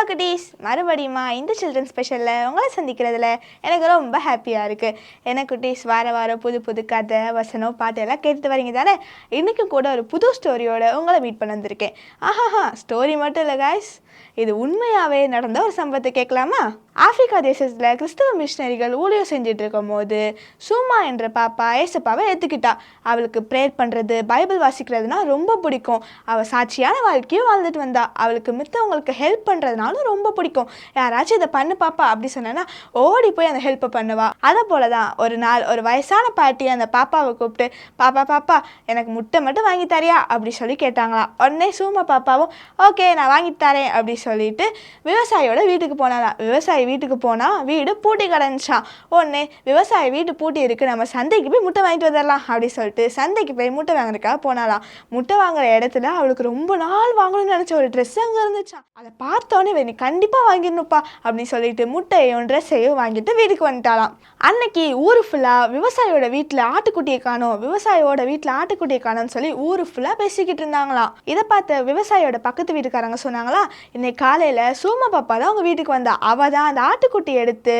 குட்டீஸ், மறுபடியுமா இந்த சில்ட்ரன் ஸ்பெஷலில் உங்களை சந்திக்கிறதுல எனக்கு ரொம்ப ஹாப்பியாக இருக்குது. ஏன்னா குட்டீஸ், வார வாரம் புது புது கதை, வசனம், பாட்டு எல்லாம் கேட்டுட்டு வரீங்க தானே. இன்றைக்கும் கூட ஒரு புது ஸ்டோரியோட உங்களை மீட் பண்ண வந்திருக்கேன். ஸ்டோரி மட்டும் இல்லை காய்ஸ், இது உண்மையாகவே நடந்த ஒரு சம்பவத்தை கேட்கலாமா? ஆப்பிரிக்கா தேசத்தில் கிறிஸ்தவ மிஷினரிகள் ஊழியம் செஞ்சுட்டு இருக்கும் போது சும்மா என்ற பாப்பா ஏசப்பாவை ஏற்றுக்கிட்டா. அவளுக்கு ப்ரேயர் பண்ணுறது, பைபிள் வாசிக்கிறதுனா ரொம்ப பிடிக்கும். அவள் சாட்சியான வாழ்க்கையும் வாழ்ந்துட்டு வந்தா. அவளுக்கு மித்தவங்களுக்கு ஹெல்ப் பண்ணுறதுனாலும் ரொம்ப பிடிக்கும். யாராச்சும் இதை பண்ணு பாப்பா அப்படி சொன்னா ஓடி போய் அந்த ஹெல்ப்பை பண்ணுவா. அதை போல தான் ஒரு நாள் ஒரு வயசான பாட்டி அந்த பாப்பாவை கூப்பிட்டு, பாப்பா பாப்பா எனக்கு முட்டை மட்டும் வாங்கி தரியா அப்படி சொல்லி கேட்டாங்களாம். உடனே சூமா பாப்பாவும் ஓகே நான் வாங்கி தரேன் அப்படி சொல்லிட்டு விவசாயியோட வீட்டுக்கு போனாலாம். விவசாயி வீட்டுக்கு போனால் வீடு பூட்டி கிடந்துச்சான். உடனே விவசாயி வீட்டு பூட்டி இருக்குது, நம்ம சந்தைக்கு போய் முட்டை வாங்கிட்டு வந்துடலாம் அப்படி சொல்லிட்டு சந்தைக்கு போய் முட்டை வாங்குறதுக்காக போனாலாம். முட்டை வாங்குற இடத்துல அவளுக்கு ரொம்ப நாள் வாங்கணும்னு நினச்ச ஒரு ட்ரெஸ் அங்கே இருந்துச்சான். அதை பார்த்தோன்னே நீ கண்டிப்பாக வாங்கிடணுப்பா அப்படின்னு சொல்லிட்டு முட்டையும் ட்ரெஸ்ஸையும் வாங்கிட்டு வீட்டுக்கு வந்துட்டாலாம். அன்னைக்கு ஊர் ஃபுல்லாக விவசாயியோட வீட்டில் ஆட்டுக்குட்டியை காணோம், விவசாயியோட வீட்டில் ஆட்டுக்குட்டியை காணோம்னு சொல்லி ஊர் ஃபுல்லாக பேசிக்கிட்டு இருந்தாங்களாம். இதை பார்த்த விவசாயியோட பக்கத்து வீட்டுக்காரங்க சொன்னாங்களா, இன்னைக்கு காலையில் சூமா பாப்பா தான் அவங்க வீட்டுக்கு வந்தா. அவள் தான் அந்த ஆட்டுக்குட்டி எடுத்து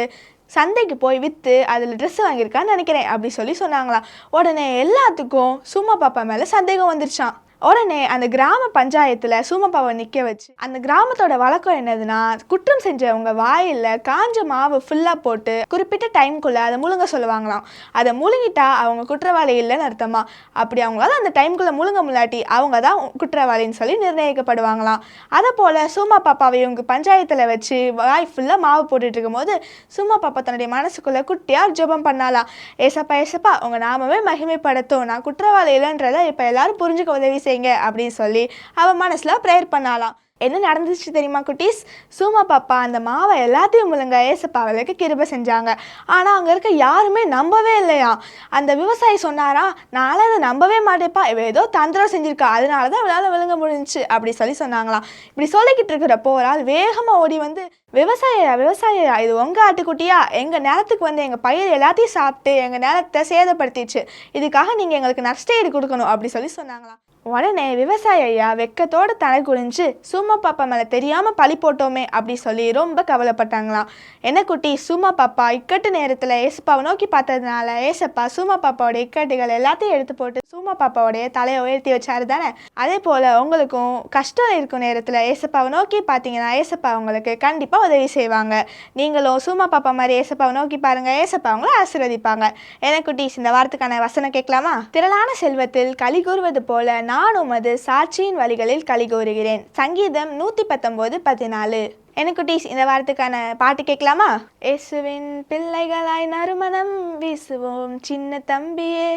சந்தைக்கு போய் விற்று அதில் ட்ரெஸ் வாங்கியிருக்கான்னு நினைக்கிறேன் அப்படி சொல்லி சொன்னாங்களாம். உடனே எல்லாத்துக்கும் சூமா பாப்பா மேலே சந்தேகம் வந்துருச்சான். உடனே அந்த கிராம பஞ்சாயத்தில் சூமப்பாவை நிற்க வச்சு, அந்த கிராமத்தோட வழக்கம் என்னதுன்னா, குற்றம் செஞ்சவங்க வாயில் காஞ்ச மாவு ஃபுல்லாக போட்டு குறிப்பிட்ட டைம்குள்ளே அதை முழுங்க சொல்லுவாங்களாம். அதை முழுங்கிட்டா அவங்க குற்றவாளி இல்லைன்னு அர்த்தமா. அப்படி அவங்களால அந்த டைம்குள்ளே முழுங்க முள்ளாட்டி அவங்க தான் குற்றவாளின்னு சொல்லி நிர்ணயிக்கப்படுவாங்களாம். அதை போல் சூமா பாப்பாவை இவங்க பஞ்சாயத்தில் வச்சு வாய் ஃபுல்லாக மாவு போட்டுட்டு இருக்கும் போது சூமா பாப்பா தன்னுடைய மனசுக்குள்ளே குட்டியாக ஜெபம் பண்ணாலாம். ஏசப்பா ஏசப்பா உங்கள் நாமவே மகிமைப்படுத்தும், நான் குற்றவாளி இல்லைன்றதை இப்போ எல்லாரும் புரிஞ்சுக்க உதவி அப்படின்னு சொல்லி அவ மனசுல ப்ரேயர் பண்ணாலாம். என்ன நடந்துச்சு தெரியுமா குட்டீஸ்? சூமா பாப்பா அந்த மாவை எல்லாத்தையும் முழுங்க ஏசப்பாவளுக்கு கிருபை செஞ்சாங்க. ஆனால் அங்கே இருக்க யாருமே நம்பவே இல்லையா. அந்த விவசாயி சொன்னாரா, நாளை அதை நம்பவே மாட்டேப்பா, இவ ஏதோ தந்திரம் செஞ்சிருக்கா, அதனால தான் இவளால் விழுங்க முடிஞ்சிச்சு அப்படி சொல்லி சொன்னாங்களாம். இப்படி சொல்லிக்கிட்டு இருக்கிறப்போ ஒரு ஆள் வேகமாக ஓடி வந்து, விவசாயியா இது உங்கள் ஆட்டுக்குட்டியா? எங்கள் நிலத்துக்கு வந்து எங்கள் பயிர் எல்லாத்தையும் சாப்பிட்டு எங்கள் நிலத்தை சேதப்படுத்திடுச்சு, இதுக்காக நீங்கள் எங்களுக்கு நஷ்டஈடு கொடுக்கணும் அப்படி சொல்லி சொன்னாங்களாம். உடனே விவசாய ஐயா வெக்கத்தோடு தலை குனிஞ்சு சூமா பாப்பா மேலே தெரியாமல் பழி போட்டோமே அப்படி சொல்லி ரொம்ப கவலைப்பட்டாங்களாம். என்ன குட்டி, சூமா பாப்பா இக்கட்டு நேரத்தில் ஏசப்பாவை நோக்கி பார்த்ததுனால ஏசப்பா சூமா பாப்பாவோட இக்கட்டுகள் எல்லாத்தையும் எடுத்து போட்டு சூமா பாப்பாவோடைய தலையை உயர்த்தி வச்சாரு தானே. அதே போல் உங்களுக்கும் கஷ்டம் இருக்கும் நேரத்தில் ஏசப்பாவை நோக்கி பார்த்தீங்கன்னா ஏசப்பா உங்களுக்கு கண்டிப்பாக உதவி செய்வாங்க. நீங்களும் சூமா பாப்பா மாதிரி ஏசப்பாவை நோக்கி பாருங்கள், ஏசப்பா அவங்கள ஆசீர்வதிப்பாங்க. என்ன குட்டீஸ், இந்த வாரத்துக்கான வசனம் கேட்கலாமா? திரளான செல்வத்தில் களி கூறுவது போல நான் உமது சாட்சியின் வழிகளில் களி கூறுகிறேன். சங்கீதம் 119:14. எனக்கு குட்டீஸ், இந்த வாரத்துக்கான பாட்டு கேட்கலாமா? இயேசுவின் பிள்ளைகளாய் நறுமணம் வீசுவோம் சின்ன தம்பியே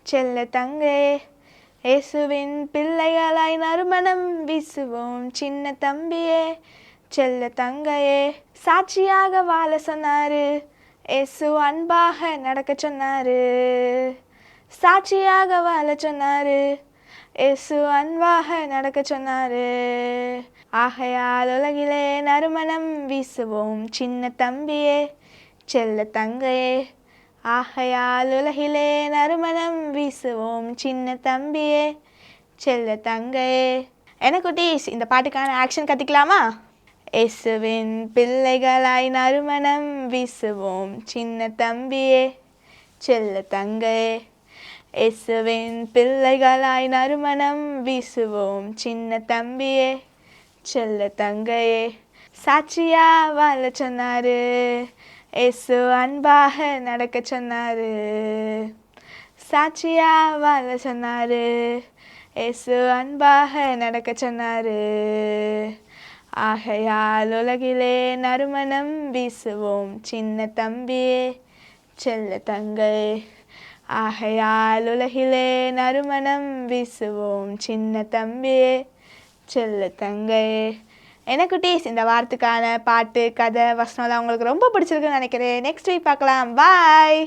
செல்ல தங்கே. இயேசுவின் பிள்ளைகளாய் நறுமணம் வீசுவோம் சின்ன தம்பியே செல்ல தங்கையே. சாட்சியாக வாழ சொன்னாரு, இயேசு அன்பாக நடக்க சொன்னாரு. சாட்சியாக வாழ சொன்னாரு, இயேசு அன்பாக நடக்க சொன்னாரு. ஆகையால் உலகிலே நறுமணம் வீசுவோம் சின்ன தம்பியே செல்ல தங்கையே. ஆகையால் உலகிலே நறுமணம் வீசுவோம் சின்ன தம்பியே செல்ல தங்கையே. என்ன குட்டீஸ், இந்த பாட்டுக்கான ஆக்ஷன் கற்றுக்கலாமா? இயேசுவின் பிள்ளைகளாய் நறுமணம் வீசுவோம் சின்ன தம்பியே செல்ல தங்கையே. இயேசுவின் பிள்ளைகளாய் நறுமணம் வீசுவோம் சின்ன தம்பியே செல்ல தங்கையே. சாட்சியா வாழ சொன்னாரு, இயேசு அன்பாக நடக்க சொன்னாரு. சாட்சியா வாழ சொன்னாரு, இயேசு அன்பாக நடக்க சொன்னாரு. ஆகையால் உலகிலே நறுமணம் வீசுவோம் சின்ன தம்பியே செல்ல தங்கையே. ஆகையால் உலகிலே நறுமணம் வீசுவோம் சின்ன தம்பியே செல்ல தங்கையே. என்ன குட்டீஸ், இந்த வாரத்துக்கான பாட்டு, கதை, வசனம்லாம் உங்களுக்கு ரொம்ப பிடிச்சிருக்குன்னு நினைக்கிறேன். நெக்ஸ்ட் வீக் பார்க்கலாம். பாய்.